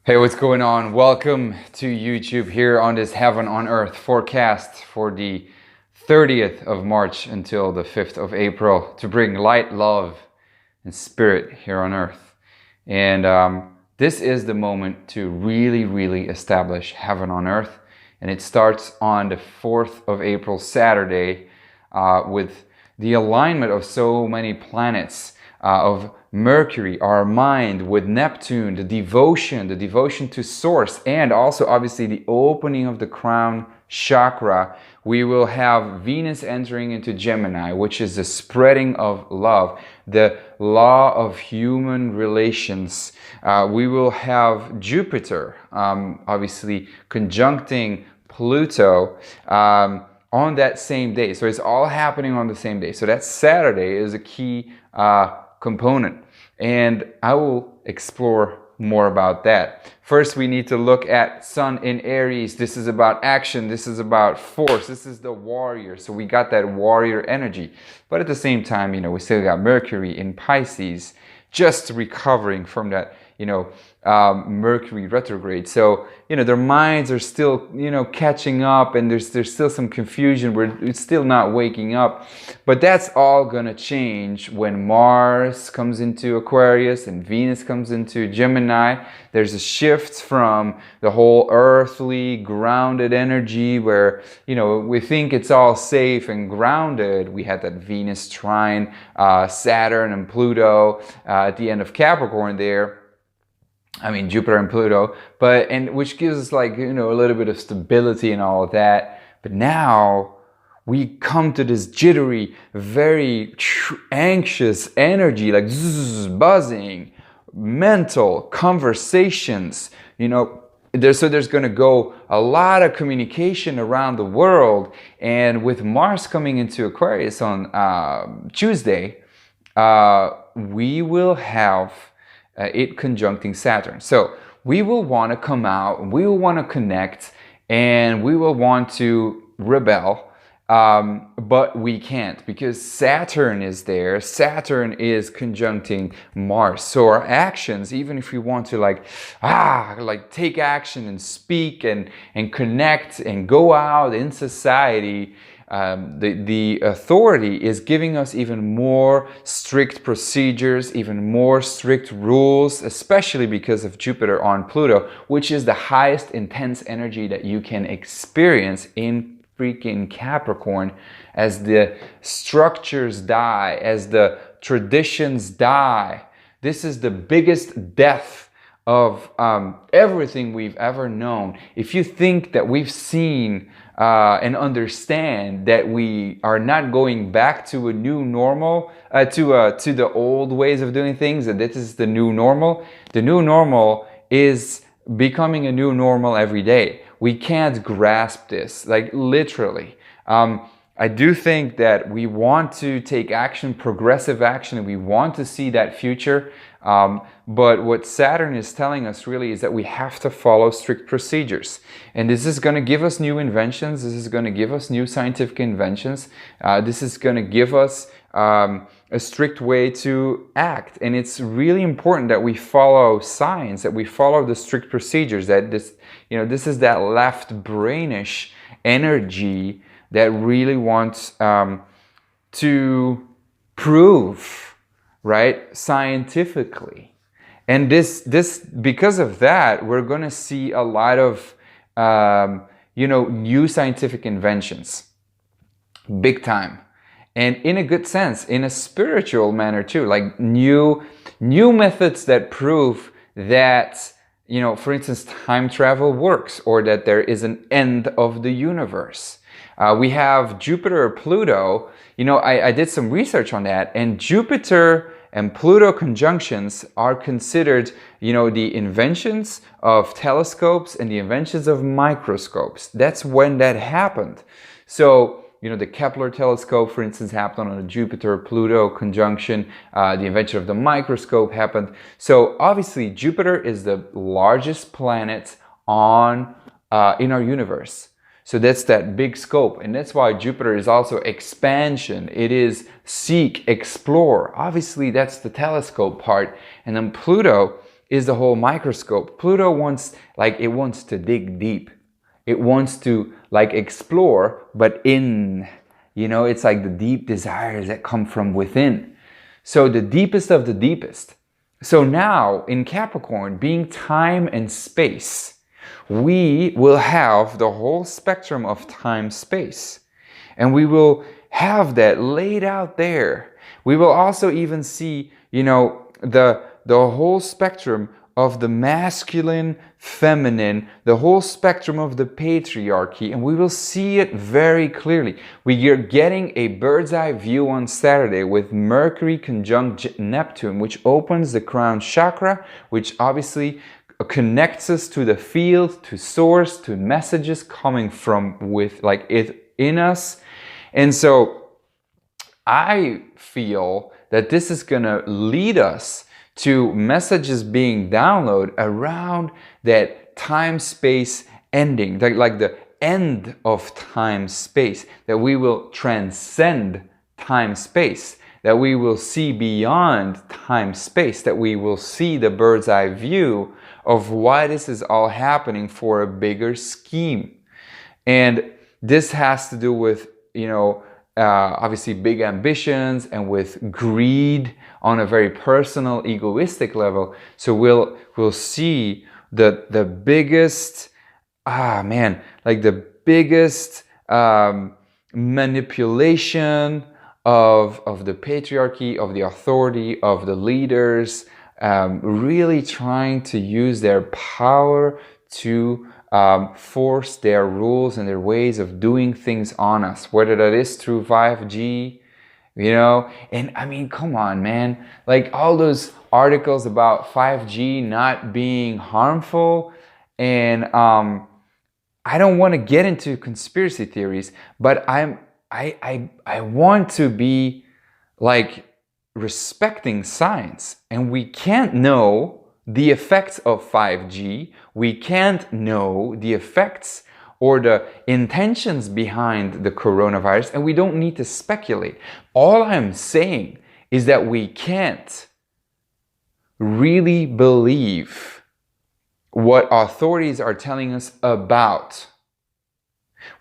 Hey, what's going on? Welcome to YouTube here on this Heaven on Earth forecast for the 30th of March until the 5th of April to bring light, love, and spirit here on Earth. And this is the moment to really establish Heaven on Earth. And it starts on the 4th of April, Saturday, with the alignment of so many planets, of Mercury, our mind, with Neptune, the devotion to Source, and also obviously the opening of the crown chakra. We will have Venus entering into Gemini, which is the spreading of love, the law of human relations. We will have Jupiter, obviously conjuncting Pluto on that same day. So it's all happening on the same day. So that Saturday is a key component, and I will explore more about that. First, we need to look at Sun in Aries. This is about action, this is about force, this is the warrior. So we got that warrior energy, but at the same time, we still got Mercury in Pisces, just recovering from that Mercury retrograde. So their minds are still catching up, and there's still some confusion. It's still not waking up, but that's all gonna change when Mars comes into Aquarius and Venus comes into Gemini. There's a shift from the whole earthly grounded energy where we think it's all safe and grounded. We had that Venus trine Saturn and Pluto at the end of Capricorn there. I mean Jupiter and Pluto, and which gives us a little bit of stability and all of that. But now we come to this jittery, very anxious energy, like buzzing, mental conversations. There's going to go a lot of communication around the world, and with Mars coming into Aquarius on Tuesday, we will have it conjuncting Saturn. So we will want to come out, we will want to connect, and we will want to rebel, but we can't because Saturn is there. Saturn is conjuncting Mars. So our actions, even if we want to take action and speak and connect and go out in society, the authority is giving us even more strict procedures, even more strict rules, especially because of Jupiter on Pluto, which is the highest intense energy that you can experience in freaking Capricorn. As the structures die, as the traditions die, this is the biggest death of everything we've ever known. If you think that we've seen and understand that we are not going back to a new normal, to the old ways of doing things, and this is the new normal. The new normal is becoming a new normal every day. We can't grasp this, literally. I do think that we want to take action, progressive action, and we want to see that future. But what Saturn is telling us really is that we have to follow strict procedures. And this is going to give us new inventions. This is going to give us new scientific inventions. This is going to give us a strict way to act. And it's really important that we follow science, that we follow the strict procedures, that this is that left brainish energy that really wants to prove, right, scientifically. And this because of that, we're going to see a lot of new scientific inventions, big time, and in a good sense, in a spiritual manner too, like new methods that prove that for instance, time travel works, or that there is an end of the universe. We have Jupiter or Pluto. I did some research on that, and Jupiter and Pluto conjunctions are considered, the inventions of telescopes and the inventions of microscopes. That's when that happened. So, the Kepler telescope, for instance, happened on a Jupiter-Pluto conjunction. The invention of the microscope happened. So obviously, Jupiter is the largest planet in our universe. So that's that big scope, and that's why Jupiter is also expansion. It is seek, explore. Obviously, that's the telescope part. And then Pluto is the whole microscope. Pluto wants, like, it wants to dig deep. It wants to, like, explore, but in, you know, it's like the deep desires that come from within. So the deepest of the deepest. So now in Capricorn, being time and space, we will have the whole spectrum of time space, and we will have that laid out there. We will also even see, you know, the whole spectrum of the masculine, feminine, the whole spectrum of the patriarchy, and we will see it very clearly. We are getting a bird's eye view on Saturday with Mercury conjunct Neptune, which opens the crown chakra, which obviously connects us to the field, to source, to messages coming from with, like, it in us. And so I feel that this is going to lead us to messages being downloaded around that time-space ending, like the end of time-space, that we will transcend time-space, that we will see beyond time-space, that we will see the bird's eye view of why this is all happening for a bigger scheme. And this has to do with, you know, obviously big ambitions and with greed on a very personal, egoistic level. So we'll see the biggest, like the biggest manipulation of the patriarchy, of the authority, of the leaders, really trying to use their power to force their rules and their ways of doing things on us, whether that is through 5G, you know. And I mean, come on, man, like all those articles about 5G not being harmful, and I don't want to get into conspiracy theories, but I want to be like respecting science, and we can't know the effects of 5G. We can't know the effects or the intentions behind the coronavirus, and we don't need to speculate. All I'm saying is that we can't really believe what authorities are telling us about.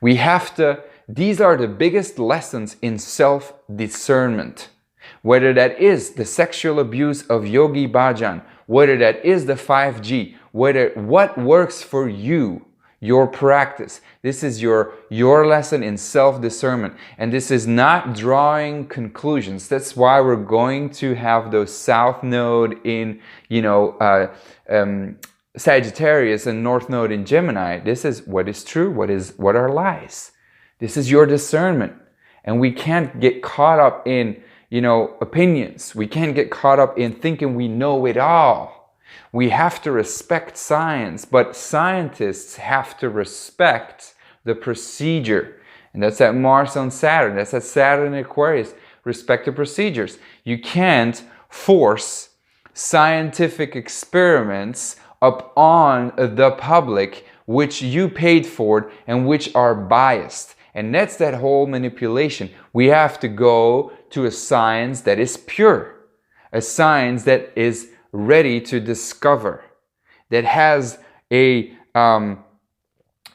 We have to, these are the biggest lessons in self-discernment. Whether that is the sexual abuse of Yogi Bhajan, whether that is the 5G, what works for you, your practice. This is your lesson in self-discernment. And this is not drawing conclusions. That's why we're going to have those South Node in, you know, Sagittarius and North Node in Gemini. This is what is true, what are lies. This is your discernment. And we can't get caught up in, you know, opinions. We can't get caught up in thinking we know it all. We have to respect science, but scientists have to respect the procedure. And that's at Mars on Saturn. That's at Saturn in Aquarius. Respect the procedures. You can't force scientific experiments upon the public, which you paid for and which are biased. And that's that whole manipulation. We have to go to a science that is pure, a science that is ready to discover, that has a,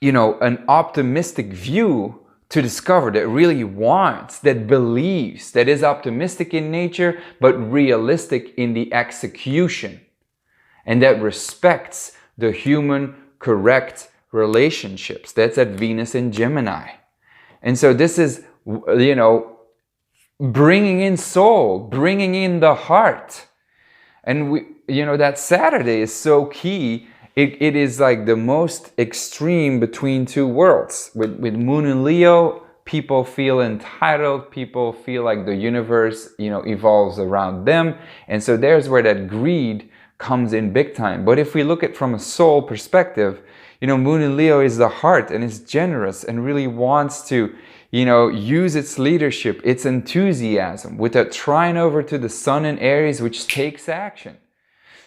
you know, an optimistic view to discover, that really wants, that believes, that is optimistic in nature, but realistic in the execution, and that respects the human correct relationships. That's at Venus in Gemini. And so this is, you know, bringing in soul, bringing in the heart. And we, you know, that Saturday is so key. It is like the most extreme between two worlds. With Moon in Leo, people feel entitled. People feel like the universe, you know, evolves around them. And so there's where that greed comes in big time. But if we look at it from a soul perspective, you know, Moon in Leo is the heart and is generous and really wants to, you know, use its leadership, its enthusiasm, with a trine over to the Sun in Aries, which takes action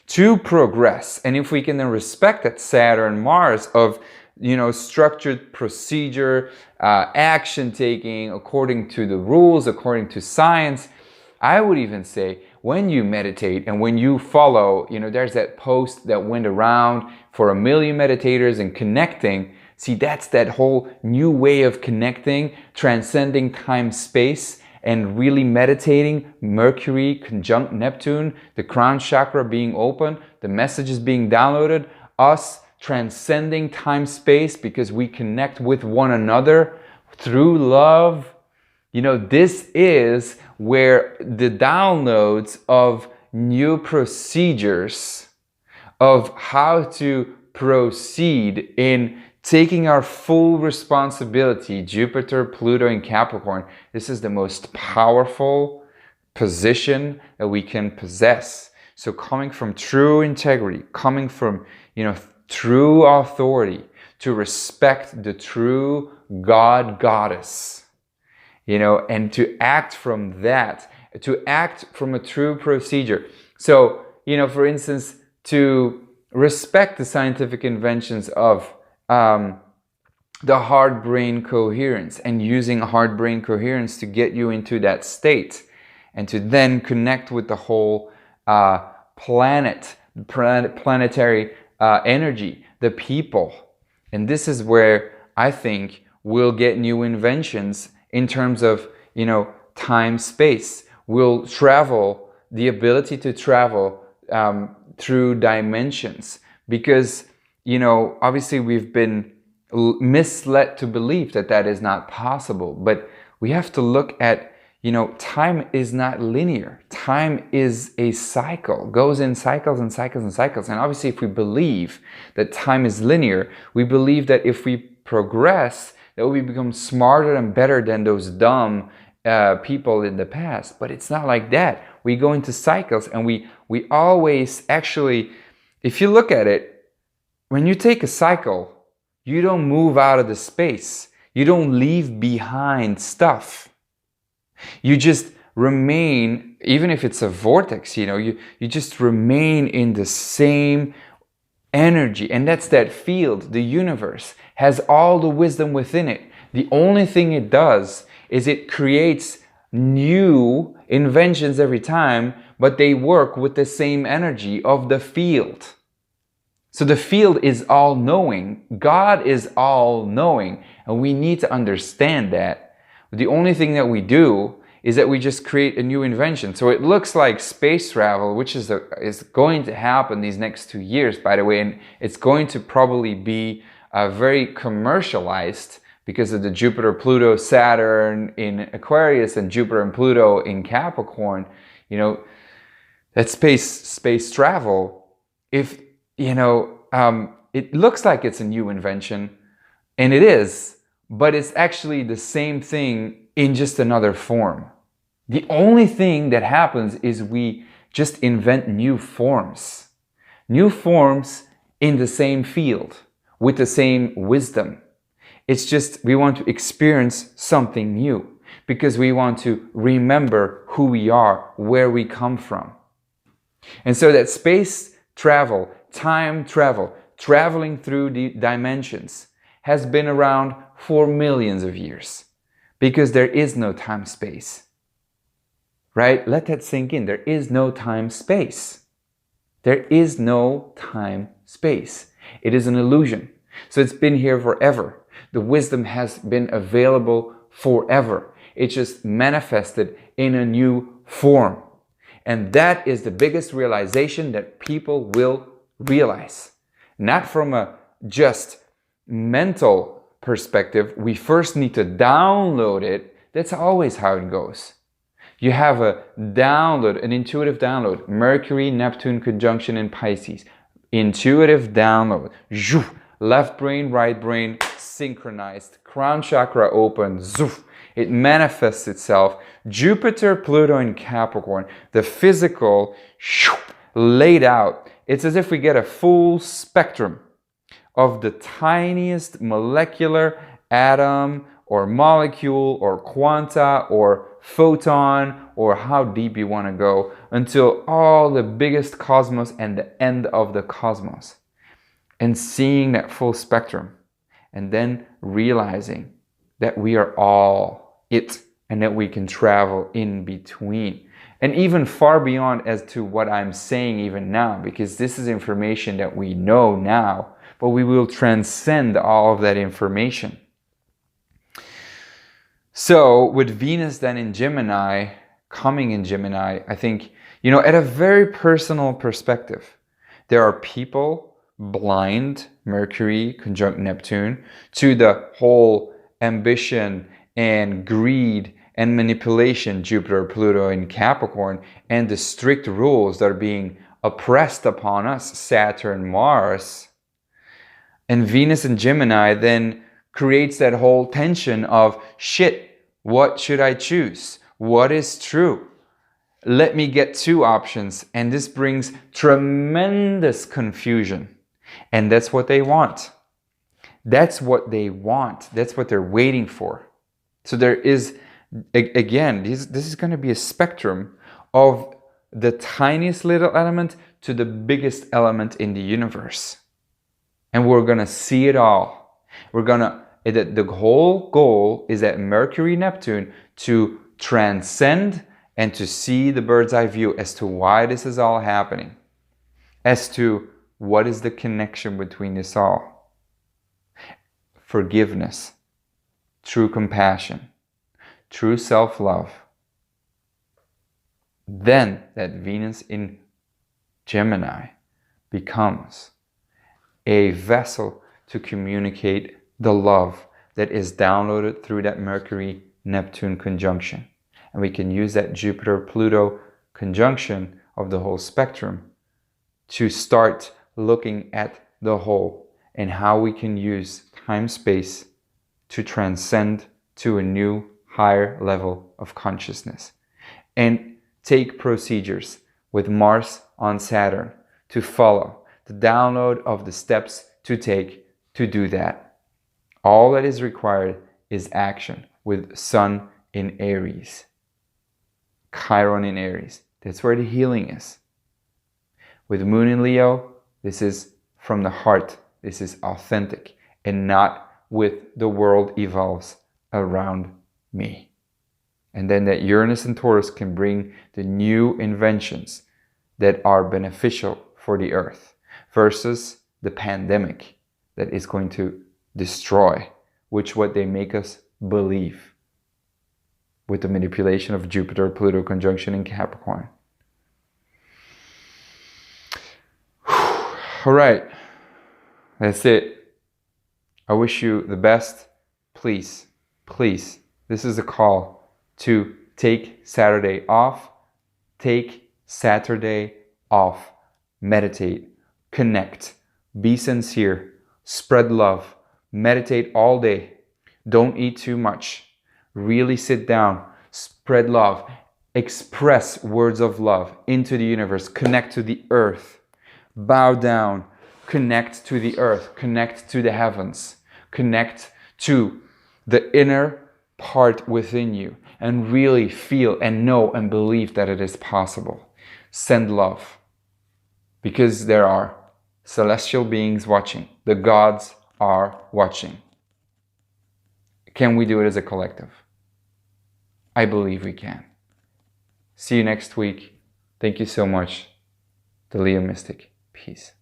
to progress. And if we can then respect that Saturn, Mars of, you know, structured procedure, action taking according to the rules, according to science, I would even say when you meditate and when you follow, there's that post that went around for 1 million meditators and connecting. See, that's that whole new way of connecting, transcending time, space, and really meditating. Mercury conjunct Neptune, the crown chakra being open, the messages being downloaded, us transcending time, space because we connect with one another through love. This is where the downloads of new procedures of how to proceed in taking our full responsibility, Jupiter, Pluto, and Capricorn. This is the most powerful position that we can possess. So coming from true integrity, coming from, true authority, to respect the true God, Goddess, and to act from that, to act from a true procedure. So, for instance, to respect the scientific inventions of the heart-brain coherence and using heart-brain coherence to get you into that state and to then connect with the whole planetary energy, the people. And this is where I think we'll get new inventions in terms of, time, space. We'll travel, the ability to travel through dimensions because, obviously we've been misled to believe that that is not possible. But we have to look at, time is not linear. Time is a cycle, goes in cycles and cycles and cycles. And obviously if we believe that time is linear, we believe that if we progress, that we become smarter and better than those dumb people in the past. But it's not like that. We go into cycles and we always actually, if you look at it, when you take a cycle, you don't move out of the space. You don't leave behind stuff. You just remain, even if it's a vortex, you just remain in the same energy. And that's that field. The universe has all the wisdom within it. The only thing it does is it creates new inventions every time, but they work with the same energy of the field. So the field is all-knowing. God is all-knowing. And we need to understand that. The only thing that we do is that we just create a new invention. So it looks like space travel, which is going to happen these next 2 years, by the way. And it's going to probably be very commercialized because of the Jupiter, Pluto, Saturn in Aquarius and Jupiter and Pluto in Capricorn. That space travel, if it looks like it's a new invention, and it is, but it's actually the same thing in just another form. The only thing that happens is we just invent new forms in the same field with the same wisdom. It's just we want to experience something new because we want to remember who we are, where we come from. And so that space travel, time travel, traveling through the dimensions has been around for millions of years because there is no time space, right? Let that sink in. There is no time space. There is no time space. It is an illusion. So it's been here forever. The wisdom has been available forever. It just manifested in a new form. And that is the biggest realization that people will realize. Not from a just mental perspective. We first need to download it. That's always how it goes. You have a download, an intuitive download. Mercury, Neptune conjunction in Pisces. Intuitive download. Left brain, right brain, synchronized. Crown chakra open. It manifests itself. Jupiter, Pluto, and Capricorn. The physical laid out. It's as if we get a full spectrum of the tiniest molecular atom or molecule or quanta or photon or how deep you want to go until all the biggest cosmos and the end of the cosmos. And seeing that full spectrum and then realizing that we are all it and that we can travel in between. And even far beyond as to what I'm saying even now, because this is information that we know now, but we will transcend all of that information. So with Venus then in Gemini, coming in Gemini, I think, at a very personal perspective, there are people blind, Mercury conjunct Neptune, to the whole ambition and greed and manipulation, Jupiter, Pluto in Capricorn, and the strict rules that are being oppressed upon us, Saturn, Mars. And Venus in Gemini then creates that whole tension of, shit, what should I choose? What is true? Let me get two options. And this brings tremendous confusion. And that's what they want. That's what they want. That's what they're waiting for. So there is, again, this is going to be a spectrum of the tiniest little element to the biggest element in the universe. And we're going to see it all. The whole goal is that Mercury, Neptune, to transcend and to see the bird's eye view as to why this is all happening. As to what is the connection between this all. Forgiveness, true compassion, true self-love. Then that Venus in Gemini becomes a vessel to communicate the love that is downloaded through that Mercury-Neptune conjunction. And we can use that Jupiter-Pluto conjunction of the whole spectrum to start looking at the whole and how we can use time-space to transcend to a new, higher level of consciousness. And take procedures with Mars on Saturn to follow the download of the steps to take to do that. All that is required is action with Sun in Aries, Chiron in Aries. That's where the healing is. With Moon in Leo, this is from the heart. This is authentic and not with the world evolves around me. And then that Uranus and Taurus can bring the new inventions that are beneficial for the earth versus the pandemic that is going to destroy, which what they make us believe with the manipulation of Jupiter, Pluto conjunction in Capricorn. All right, that's it. I wish you the best. Please, please, this is a call to take Saturday off. Take Saturday off. Meditate, connect, be sincere, spread love, meditate all day. Don't eat too much. Really sit down, spread love, express words of love into the universe, connect to the earth. Bow down, connect to the earth, connect to the heavens, connect to the inner part within you and really feel and know and believe that it is possible. Send love because there are celestial beings watching. The gods are watching. Can we do it as a collective? I believe we can. See you next week. Thank you so much. The Leo Mystic. Peace.